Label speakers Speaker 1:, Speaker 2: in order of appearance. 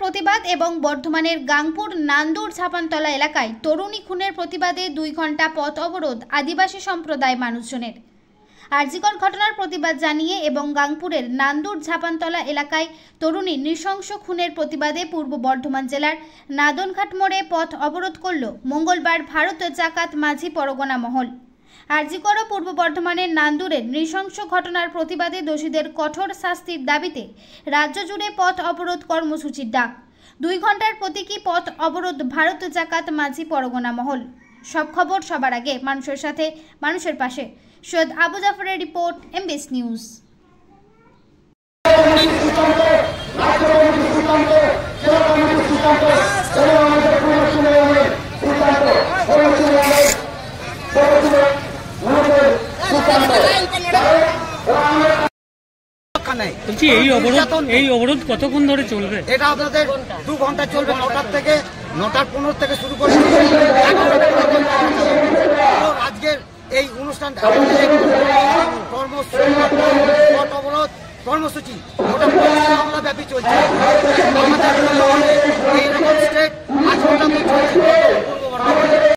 Speaker 1: প্রতিবাদ এবং বর্ধমানের গাংপুর নান্দুর ছাপানতলা এলাকায় তরুণী খুনের প্রতিবাদে 2 ঘন্টা পথ অবরোধ আদিবাসী সম্প্রদায় মানুষজনের। আরজিকর ঘটনার প্রতিবাদ জানিয়ে এবং গাংপুরের নান্দুর ছাপানতলা এলাকায় তরুণী নৃশংস খুনের প্রতিবাদে পূর্ব বর্ধমান জেলার নাদনঘাট মোড়ে পথ অবরোধ করল মঙ্গলবার ভারত জাকাত মাঝি পরগনা মহল। আরজিকর পূর্ব বর্ধমানের নান্দুরের নৃশংস ঘটনার প্রতিবাদে দোষীদের কঠোর শাস্তির দাবিতে রাজ্য জুড়ে পথ অবরোধ কর্মসূচির ডাক। 2 ঘন্টার প্রতীকী পথ অবরোধ ভারত জাকাত মাঝি পরগনা মহল। সব খবর সবার আগে, মানুষের সাথে, মানুষের পাশে। সৈয়দ আবু জাফরের রিপোর্ট, এমবিএস নিউজ।
Speaker 2: এই অবরোধ কতক্ষণ ধরে চলবে?
Speaker 3: এটা আপনাদের 2 ঘন্টা চলবে। 9টা থেকে 9:15 থেকে শুরু করে আজকের এই অনুষ্ঠান কর্মসূচি ওটা বাংলা ব্যাপী চলছে। আমাদের এইরকম স্টেট 8 ঘন্টা চলছে।